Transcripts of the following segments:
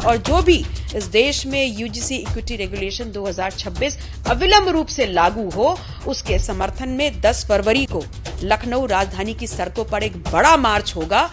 और जो भी इस देश में यूजीसी इक्विटी रेगुलेशन 2026 अविलंब रूप से लागू हो, उसके समर्थन में 10 फरवरी को लखनऊ राजधानी की सड़कों पर एक बड़ा मार्च होगा।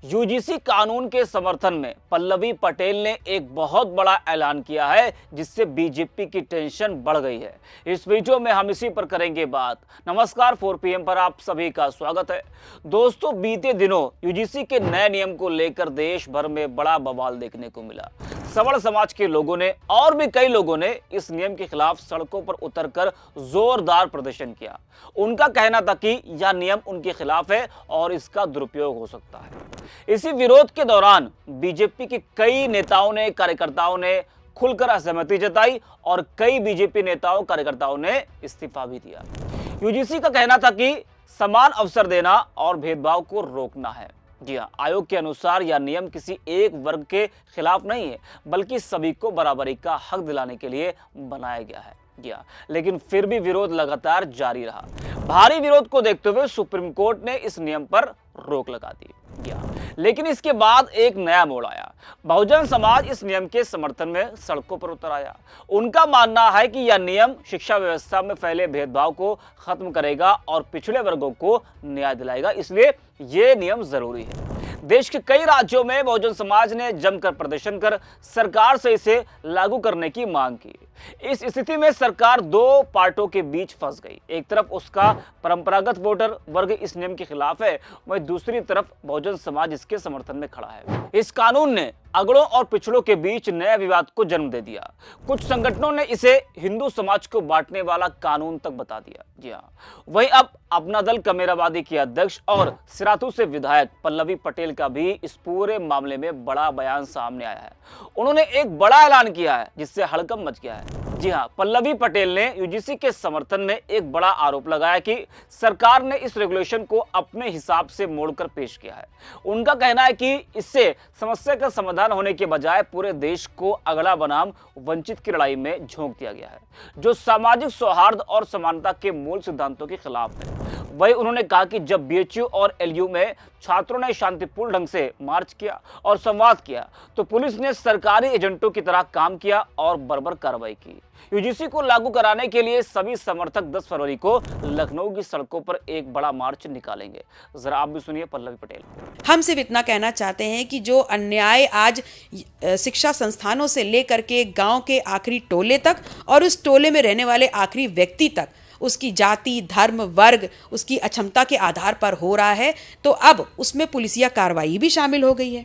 यूजीसी कानून के समर्थन में पल्लवी पटेल ने एक बहुत बड़ा ऐलान किया है, जिससे बीजेपी की टेंशन बढ़ गई है। इस वीडियो में हम इसी पर करेंगे बात। नमस्कार, 4 PM पर आप सभी का स्वागत है। दोस्तों, बीते दिनों यूजीसी के नए नियम को लेकर देश भर में बड़ा बवाल देखने को मिला। सवर्ण समाज के लोगों ने और भी कई लोगों ने इस नियम के खिलाफ सड़कों पर उतरकर जोरदार प्रदर्शन किया। उनका कहना था कि यह नियम उनके खिलाफ है और इसका दुरुपयोग हो सकता है। इसी विरोध के दौरान बीजेपी के कई नेताओं ने, कार्यकर्ताओं ने खुलकर असहमति जताई और कई बीजेपी नेताओं, कार्यकर्ताओं ने इस्तीफा भी दिया। यूजीसी का कहना था कि समान अवसर देना और भेदभाव को रोकना है। जी हाँ, आयोग के अनुसार यह नियम किसी एक वर्ग के खिलाफ नहीं है, बल्कि सभी को बराबरी का हक दिलाने के लिए बनाया गया है। जी हाँ, लेकिन फिर भी विरोध लगातार जारी रहा। भारी विरोध को देखते हुए सुप्रीम कोर्ट ने इस नियम पर रोक लगा दी। जी हाँ, लेकिन इसके बाद एक नया मोड़ आया। बहुजन समाज इस नियम के समर्थन में सड़कों पर उतर आया। उनका मानना है कि यह नियम शिक्षा व्यवस्था में फैले भेदभाव को खत्म करेगा और पिछड़े वर्गों को न्याय दिलाएगा, इसलिए ये नियम जरूरी है। देश के कई राज्यों में बहुजन समाज ने जमकर प्रदर्शन कर सरकार से इसे लागू करने की मांग की। इस स्थिति में सरकार दो पार्टों के बीच फंस गई। एक तरफ उसका परंपरागत वोटर वर्ग इस नियम के खिलाफ है, वहीं दूसरी तरफ बहुजन समाज इसके समर्थन में खड़ा है। इस कानून ने अगड़ों और पिछड़ों के बीच नए विवाद को जन्म दे दिया। कुछ संगठनों ने इसे हिंदू समाज को बांटने वाला कानून तक बता दिया। जी हाँ, वहीं अब अपना दल कमेराबादी की अध्यक्ष और सिराथू से विधायक पल्लवी पटेल का भी इस पूरे मामले में बड़ा बयान सामने आया है। उन्होंने एक बड़ा ऐलान किया है, जिससे हड़कंप मच गया है। जी हाँ, पल्लवी पटेल ने यूजीसी के समर्थन में एक बड़ा आरोप लगाया कि सरकार ने इस रेगुलेशन को अपने हिसाब से मोड़कर पेश किया है। उनका कहना है कि इससे समस्या का समाधान होने के बजाय पूरे देश को अगला बनाम वंचित की लड़ाई में झोंक दिया गया है, जो सामाजिक सौहार्द और समानता के मूल सिद्धांतों के खिलाफ है। वहीं उन्होंने कहा कि जब बीएचयू और एलयू में छात्रों ने शांतिपूर्ण ढंग से मार्च किया और संवाद किया, तो पुलिस ने सरकारी एजेंटों की तरह काम किया और बर्बर कार्रवाई की। यूजीसी को लागू कराने के लिए सभी समर्थक 10 फरवरी को लखनऊ की सड़कों पर एक बड़ा मार्च निकालेंगे। जरा आप भी सुनिए पल्लवी पटेल। हम सिर्फ इतना कहना चाहते हैं कि जो अन्याय आज शिक्षा संस्थानों से लेकर के गांव के आखिरी टोले तक और उस टोले में रहने वाले आखिरी व्यक्ति तक, उसकी जाति, धर्म, वर्ग, उसकी अक्षमता के आधार पर हो रहा है, तो अब उसमें पुलिसिया कार्रवाई भी शामिल हो गई है।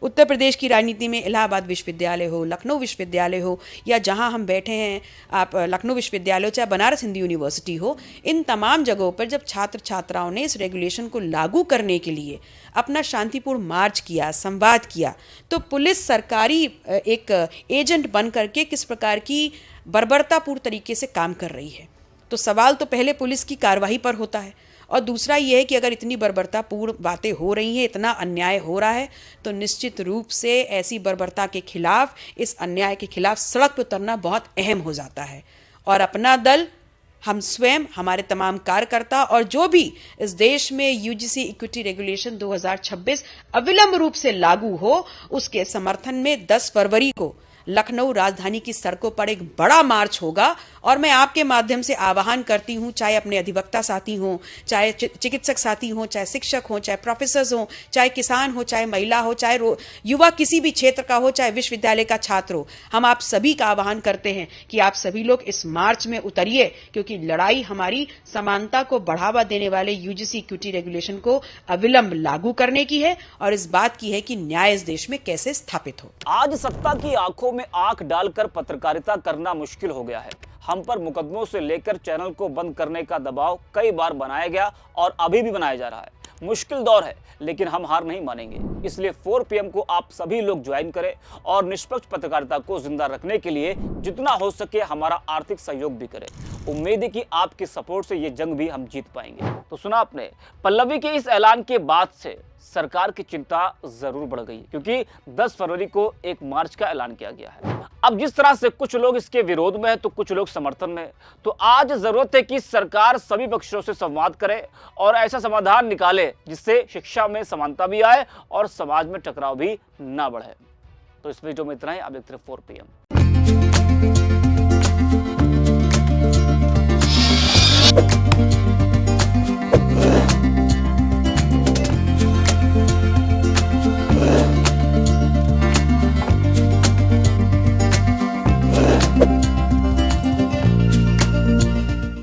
उत्तर प्रदेश की राजनीति में इलाहाबाद विश्वविद्यालय हो, लखनऊ विश्वविद्यालय हो, या जहां हम बैठे हैं आप लखनऊ विश्वविद्यालय हो, चाहे बनारस हिंदू यूनिवर्सिटी हो, इन तमाम जगहों पर जब छात्र छात्राओं ने इस रेगुलेशन को लागू करने के लिए अपना शांतिपूर्ण मार्च किया, संवाद किया, तो पुलिस सरकारी एक एजेंट बन करके किस प्रकार की बर्बरतापूर्ण तरीके से काम कर रही है। तो सवाल तो पहले पुलिस की कार्रवाई पर होता है, और दूसरा ये है कि अगर इतनी बर्बरतापूर्ण बातें हो रही हैं, इतना अन्याय हो रहा है, तो निश्चित रूप से ऐसी बर्बरता के खिलाफ, इस अन्याय के खिलाफ सड़क पर उतरना बहुत अहम हो जाता है। और अपना दल, हम स्वयं, हमारे तमाम कार्यकर्ता और जो भी इस देश में यूजीसी इक्विटी रेगुलेशन 2026 अविलंब रूप से लागू हो, उसके समर्थन में 10 फरवरी को लखनऊ राजधानी की सड़कों पर एक बड़ा मार्च होगा। और मैं आपके माध्यम से आह्वान करती हूं, चाहे अपने अधिवक्ता साथी हों, चाहे चिकित्सक साथी हों, चाहे शिक्षक हों, चाहे प्रोफेसर हों, चाहे किसान हो, चाहे महिला हो, चाहे युवा किसी भी क्षेत्र का हो, चाहे विश्वविद्यालय का छात्र हो, हम आप सभी का आह्वान करते हैं कि आप सभी लोग इस मार्च में उतरिए, क्योंकि लड़ाई हमारी समानता को बढ़ावा देने वाले यूजीसी इक्विटी रेगुलेशन को अविलंब लागू करने की है और इस बात की है कि न्याय इस देश में कैसे स्थापित हो। आज सत्ता की आंखों में आंख डालकर पत्रकारिता करना मुश्किल हो गया है। हम पर मुकदमों से लेकर चैनल को बंद करने का दबाव कई बार बनाया गया और अभी भी बनाया जा रहा है। मुश्किल दौर है, लेकिन हम हार नहीं मानेंगे। इसलिए 4 PM को आप सभी लोग ज्वाइन करें और निष्पक्ष पत्रकारिता को जिंदा रखने के लिए जितना हो सके हमारा आर्थिक सहयोग भी करें। उम्मीद है कि आपके सपोर्ट से ये जंग भी हम जीत पाएंगे। तो सुना आपने, पल्लवी के इस ऐलान के बाद से सरकार की चिंता जरूर बढ़ गई, क्योंकि 10 फरवरी को 1 मार्च का ऐलान किया गया है। अब जिस तरह से कुछ लोग इसके विरोध में है तो कुछ लोग समर्थन में है, तो आज जरूरत है कि सरकार सभी पक्षों से संवाद करे और ऐसा समाधान निकाले जिससे शिक्षा में समानता भी आए और समाज में टकराव भी ना बढ़े। तो इस वीडियो में इतना ही। आप देखते रहिए 4 PM।